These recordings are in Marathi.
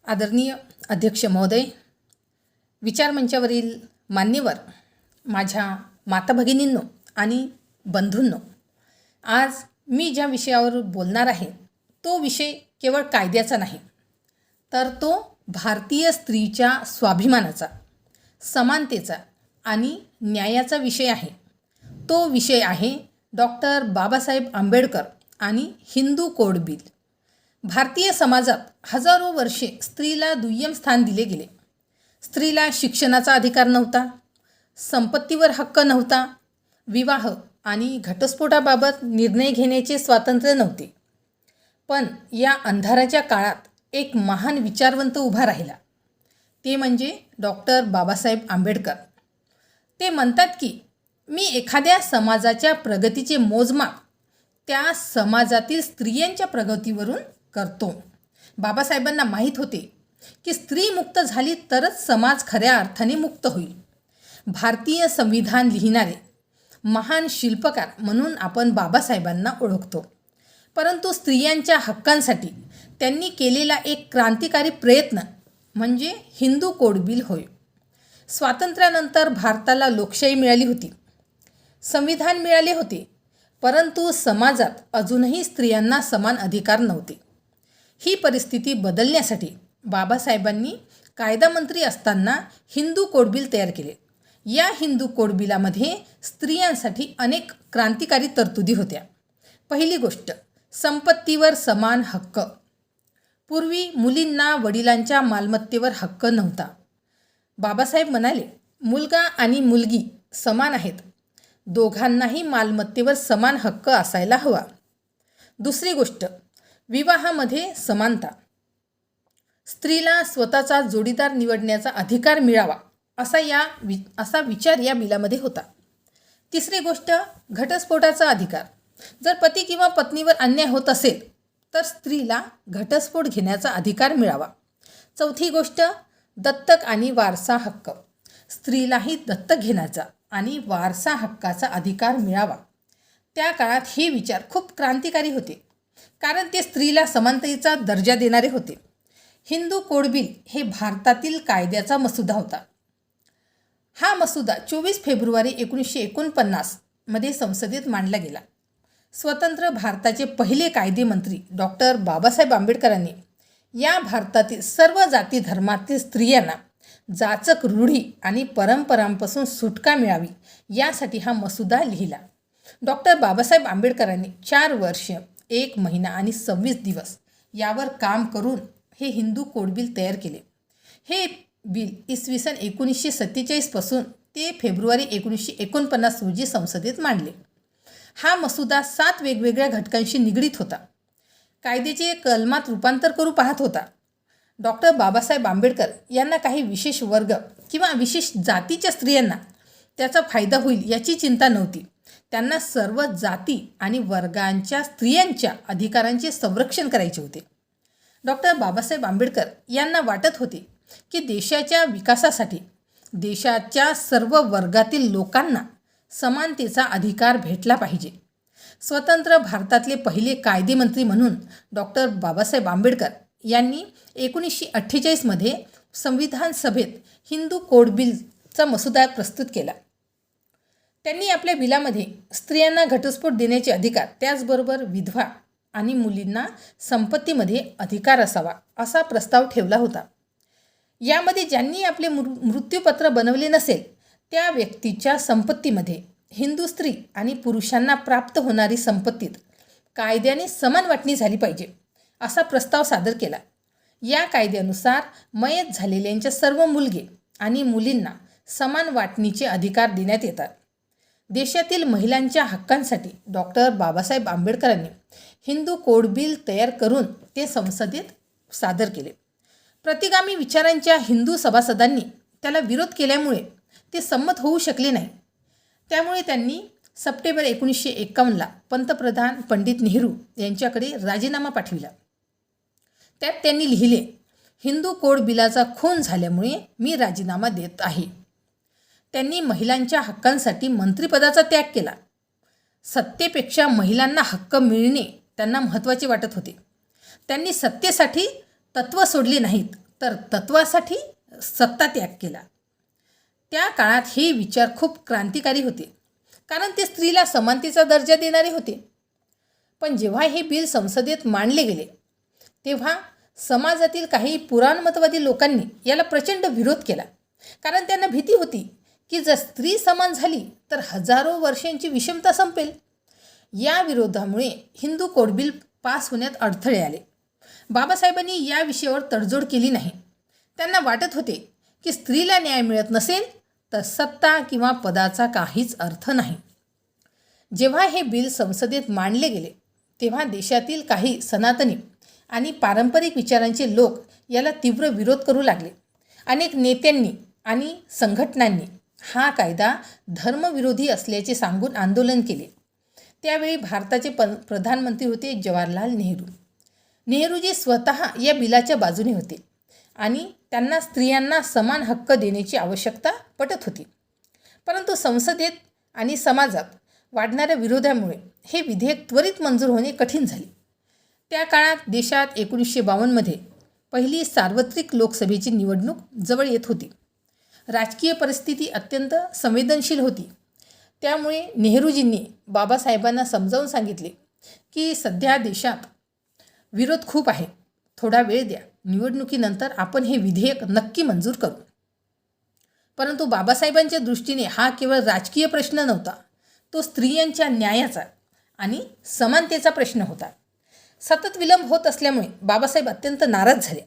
आदरणीय अध्यक्ष महोदय, विचारमंचावरील मान्यवर, माझ्या माता भगिनींनो आणि बंधूंनो, आज मी ज्या विषयावर बोलणार आहे तो विषय केवळ कायद्याचा नाही, तर तो भारतीय स्त्रीच्या स्वाभिमानाचा, समानतेचा आणि न्यायाचा विषय आहे. तो विषय आहे डॉक्टर बाबासाहेब आंबेडकर आणि हिंदू कोड बिल. भारतीय समाजात हजारो वर्षे स्त्रीला दुय्यम स्थान दिले गेले. स्त्रीला शिक्षणाचा अधिकार नव्हता, संपत्तीवर हक्क नव्हता, विवाह आणि घटस्फोटाबाबत निर्णय घेण्याचे स्वातंत्र्य नव्हते. पण या अंधाराच्या काळात एक महान विचारवंत उभा राहिला. ते म्हणजे डॉक्टर बाबासाहेब आंबेडकर. ते म्हणतात की मी एखाद्या समाजाच्या प्रगतीचे मोजमाप त्या समाजातील स्त्रियांच्या प्रगतीवरून करतो. बाबासाहेबांना माहीत होते की स्त्री मुक्त झाली तरच समाज खऱ्या अर्थाने मुक्त होईल. भारतीय संविधान लिहिणारे महान शिल्पकार म्हणून आपण बाबासाहेबांना ओळखतो. परंतु स्त्रियांच्या हक्कांसाठी त्यांनी केलेला एक क्रांतिकारी प्रयत्न म्हणजे हिंदू कोड बिल होय. स्वातंत्र्यानंतर भारताला लोकशाही मिळाली होती, संविधान मिळाले होते, परंतु समाजात अजूनही स्त्रियांना समान अधिकार नव्हते. ही परिस्थिती बदलण्यासाठी बाबासाहेबांनी कायदा मंत्री असताना हिंदू कोड बिल तयार केले. या हिंदू कोड बिलामध्ये स्त्रियांसाठी अनेक क्रांतिकारी तरतुदी होत्या. पहिली गोष्ट, संपत्तीवर समान हक्क. पूर्वी मुलींना वडिलांच्या मालमत्तेवर हक्क नव्हता. बाबासाहेब म्हणाले, मुलगा आणि मुलगी समान आहेत, दोघांनाही मालमत्तेवर समान हक्क असायला हवा. दुसरी गोष्ट, विवाहामध्ये समानता. स्त्रीला स्वतःचा जोडीदार निवडण्याचा अधिकार मिळावा असा विचार या बिलामध्ये होता. तिसरी गोष्ट, घटस्फोटाचा अधिकार. जर पती किंवा पत्नीवर अन्याय होत असेल तर स्त्रीला घटस्फोट घेण्याचा अधिकार मिळावा. चौथी गोष्ट, दत्तक आणि वारसा हक्क. स्त्रीलाही दत्तक घेण्याचा आणि वारसा हक्काचा अधिकार मिळावा. त्या काळात हे विचार खूप क्रांतिकारी होते, कारण ते स्त्रीला समानतेचा दर्जा देणारे होते. हिंदू कोड बिल हे भारतातील कायद्याचा मसुदा होता. हा मसुदा 24 फेब्रुवारी 1949 मध्ये संसदेत मांडला गेला. स्वतंत्र भारताचे पहिले कायदेमंत्री डॉक्टर बाबासाहेब आंबेडकरांनी या भारतातील सर्व जाती धर्मातील स्त्रियांना जाचक रूढी आणि परंपरांपासून सुटका मिळावी यासाठी हा मसुदा लिहिला. डॉक्टर बाबासाहेब आंबेडकरांनी 4 वर्ष 1 महिना आणि 26 दिवस यावर काम करून हे हिंदू कोड बिल तयार केले. हे बिल इसवी सन 1947 पासून ते फेब्रुवारी 1949 रोजी संसदेत मांडले. हा मसुदा 7 वेगवेगळ्या घटकांशी निगडीत होता. कायद्याचे कलमात रूपांतर करू पाहत होता. डॉक्टर बाबासाहेब आंबेडकर यांना काही विशेष वर्ग किंवा विशेष जातीच्या स्त्रियांना त्याचा फायदा होईल याची चिंता नव्हती. त्यांना सर्व जाती आणि वर्गांच्या स्त्रियांच्या अधिकारांचे संरक्षण करायचे होते. डॉक्टर बाबासाहेब आंबेडकर यांना वाटत होते की देशाच्या विकासासाठी देशाच्या सर्व वर्गातील लोकांना समानतेचा अधिकार भेटला पाहिजे. स्वतंत्र भारतातले पहिले कायदेमंत्री म्हणून डॉक्टर बाबासाहेब आंबेडकर यांनी 1948 मध्ये संविधान सभेत हिंदू कोड बिलचा मसुदा प्रस्तुत केला. त्यांनी आपल्या बिलामध्ये स्त्रियांना घटस्फोट देण्याचे अधिकार, त्याचबरोबर विधवा आणि मुलींना संपत्तीमध्ये अधिकार असावा असा प्रस्ताव ठेवला होता. यामध्ये ज्यांनी आपले मृत्यूपत्र बनवले नसेल त्या व्यक्तीच्या संपत्तीमध्ये हिंदू स्त्री आणि पुरुषांना प्राप्त होणारी संपत्तीत कायद्याने समान वाटणी झाली पाहिजे असा प्रस्ताव सादर केला. या कायद्यानुसार मयत झालेल्यांच्या सर्व मुलगे आणि मुलींना समान वाटणीचे अधिकार देण्यात येतात. देशातील महिलांच्या हक्कांसाठी डॉक्टर बाबासाहेब आंबेडकरांनी हिंदू कोड बिल तयार करून ते संसदेत सादर केले. प्रतिगामी विचारांच्या हिंदू सभासदांनी त्याला विरोध केल्यामुळे ते संमत होऊ शकले नाही. त्यामुळे त्यांनी सप्टेंबर 1951ला पंतप्रधान पंडित नेहरू यांच्याकडे राजीनामा पाठविला. त्यात त्यांनी लिहिले, हिंदू कोड बिलाचा खून झाल्यामुळे मी राजीनामा देत आहे. त्यांनी महिलांच्या हक्कांसाठी मंत्रिपदाचा त्याग केला. सत्तेपेक्षा महिलांना हक्क मिळणे त्यांना महत्त्वाचे वाटत होते. त्यांनी सत्तेसाठी तत्त्व सोडली नाहीत, तर तत्वासाठी सत्तात्याग केला. त्या काळात हे विचार खूप क्रांतिकारी होते, कारण ते स्त्रीला समानतेचा दर्जा देणारे होते. पण जेव्हा हे बिल संसदेत मांडले गेले तेव्हा समाजातील काही पुराणमतवादी लोकांनी याला प्रचंड विरोध केला, कारण त्यांना भीती होती की जर स्त्री समान झाली तर हजारो वर्षांची विषमता संपेल. या विरोधामुळे हिंदू कोड बिल पास होण्यात अडथळे आले. बाबासाहेबांनी या विषयावर तडजोड केली नाही. त्यांना वाटत होते की स्त्रीला न्याय मिळत नसेल तर सत्ता किंवा पदाचा काहीच अर्थ नाही. जेव्हा हे बिल संसदेत मांडले गेले तेव्हा देशातील काही सनातनी आणि पारंपरिक विचारांचे लोक याला तीव्र विरोध करू लागले. अनेक नेत्यांनी आणि संघटनांनी हा कायदा धर्मविरोधी असल्याचे सांगून आंदोलन केले. त्यावेळी भारताचे प्रधानमंत्री होते जवाहरलाल नेहरू. नेहरूजी स्वतः या बिलाच्या बाजूने होते आणि त्यांना स्त्रियांना समान हक्क देण्याची आवश्यकता पटत होती. परंतु संसदेत आणि समाजात वाढणाऱ्या विरोधामुळे हे विधेयक त्वरित मंजूर होणे कठीण झाले. त्या काळात देशात 1952मध्ये पहिली सार्वत्रिक लोकसभेची निवडणूक जवळ येत होती. राजकीय परिस्थिती अत्यंत संवेदनशील होती. त्यामुळे नेहरूजींनी बाबासाहेबांना समजावून सांगितले की सध्या देशात विरोध खूप आहे, थोडा वेळ द्या, निवडणुकीनंतर आपण हे विधेयक नक्की मंजूर करू. परंतु बाबासाहेबांच्या दृष्टीने हा केवळ राजकीय प्रश्न नव्हता, तो स्त्रियांच्या न्यायाचा आणि समानतेचा प्रश्न होता. सतत विलंब होत असल्यामुळे बाबासाहेब अत्यंत नाराज झाले.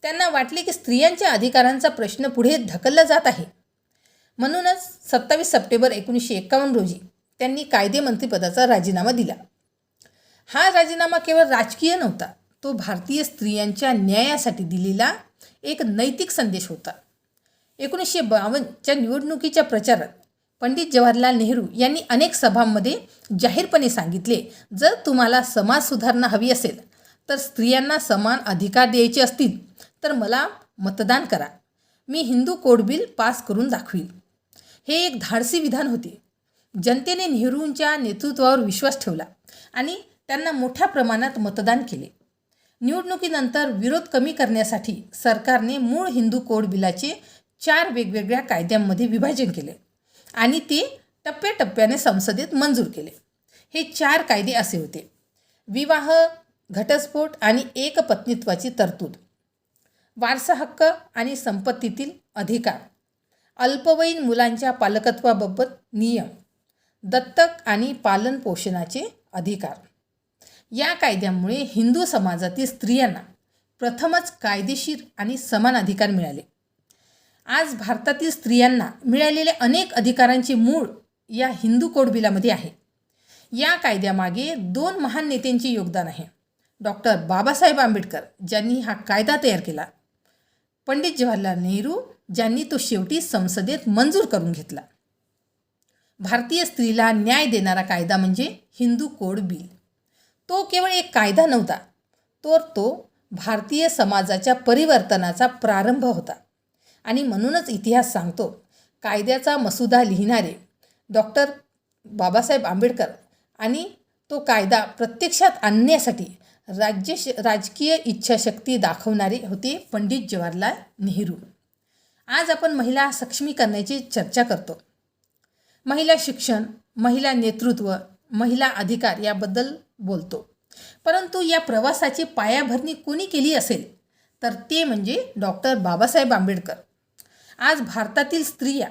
त्यांना वाटले की स्त्रियांच्या अधिकारांचा प्रश्न पुढे ढकलला जात आहे. म्हणूनच 27 सप्टेंबर 1951 रोजी त्यांनी कायदेमंत्रीपदाचा राजीनामा दिला. हा राजीनामा केवळ राजकीय नव्हता, तो भारतीय स्त्रियांच्या न्यायासाठी दिलेला एक नैतिक संदेश होता. 1952च्या निवडणुकीच्या प्रचारात पंडित जवाहरलाल नेहरू यांनी अनेक सभांमध्ये जाहीरपणे सांगितले, जर तुम्हाला समाज सुधारणा हवी असेल तर स्त्रियांना समान अधिकार द्यायचे असतील तर मला मतदान करा, मी हिंदू कोड बिल पास करून दाखवील. हे एक धाडसी विधान होते. जनतेने नेहरूंच्या नेतृत्वावर विश्वास ठेवला आणि त्यांना मोठ्या प्रमाणात मतदान केले. निवडणुकीनंतर विरोध कमी करण्यासाठी सरकारने मूळ हिंदू कोड बिलाचे 4 वेगवेगळ्या कायद्यांमध्ये विभाजन केले आणि ते टप्प्याटप्प्याने संसदेत मंजूर केले. हे 4 कायदे असे होते: विवाह, घटस्फोट आणि एकपत्नीत्वाची तरतूद, वारसा हक्क आणि संपत्तीतील अधिकार, अल्पवयीन मुलांच्या पालकत्वाबाबत नियम, दत्तक आणि पालनपोषणाचे अधिकार. या कायद्यामुळे हिंदू समाजातील स्त्रियांना प्रथमच कायदेशीर आणि समान अधिकार मिळाले. आज भारतातील स्त्रियांना मिळालेल्या अनेक अधिकारांचे मूळ या हिंदू कोड बिलामध्ये आहे. या कायद्यामागे 2 महान नेत्यांचे योगदान आहे: डॉक्टर बाबासाहेब आंबेडकर ज्यांनी हा कायदा तयार केला, पंडित जवाहरलाल नेहरू ज्यांनी तो शेवटी संसदेत मंजूर करून घेतला. भारतीय स्त्रीला न्याय देणारा कायदा म्हणजे हिंदू कोड बिल. तो केवळ एक कायदा नव्हता, तर तो भारतीय समाजाच्या परिवर्तनाचा प्रारंभ होता. आणि म्हणूनच इतिहास सांगतो, कायद्याचा मसुदा लिहिणारे डॉक्टर बाबासाहेब आंबेडकर आणि तो कायदा प्रत्यक्षात आणण्यासाठी राजकीय इच्छाशक्ती दाखवणारे होते पंडित जवाहरलाल नेहरू. आज आपण महिला सक्षमीकरणाची चर्चा करतो. महिला शिक्षण, महिला नेतृत्व, महिला अधिकार याबद्दल बोलतो. परंतु या प्रवासाची पायाभरणी कोणी केली असेल तर ते म्हणजे डॉक्टर बाबासाहेब आंबेडकर. आज भारतातील स्त्रिया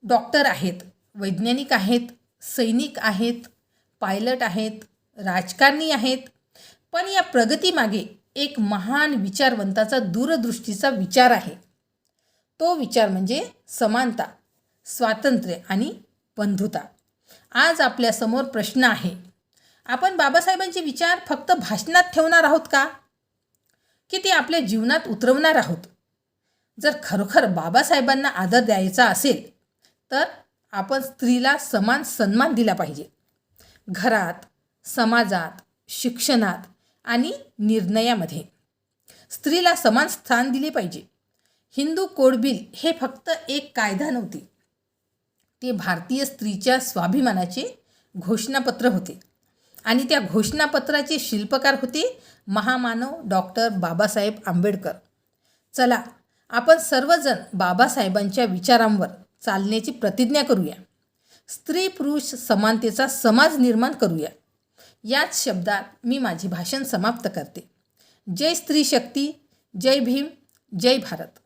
डॉक्टर आहेत, वैज्ञानिक आहेत, सैनिक आहेत, पायलट आहेत, राजकारणी आहेत. पण या प्रगतीमागे एक महान विचारवंताचा दूरदृष्टीचा विचार आहे. तो विचार म्हणजे समानता, स्वातंत्र्य आणि बंधुता. आज आपल्यासमोर प्रश्न आहे, आपण बाबासाहेबांचे विचार फक्त भाषणात ठेवणार आहोत का, की ते आपल्या जीवनात उतरवणार आहोत? जर खरोखर बाबासाहेबांना आदर द्यायचा असेल तर आपण स्त्रीला समान सन्मान दिला पाहिजे. घरात, समाजात, शिक्षणात आणि निर्णयामध्ये स्त्रीला समान स्थान दिले पाहिजे. हिंदू कोड बिल हे फक्त एक कायदा नव्हते, ते भारतीय स्त्रीच्या स्वाभिमानाचे घोषणापत्र होते. आणि त्या घोषणापत्राचे शिल्पकार होते महामानव डॉक्टर बाबासाहेब आंबेडकर. चला आपण सर्वजण बाबासाहेबांच्या विचारांवर चालण्याची प्रतिज्ञा करूया. स्त्री पुरुष समानतेचा समाज निर्माण करूया. याच शब्दात मी माझे भाषण समाप्त करते. जय स्त्री शक्ती, जय भीम, जय भारत.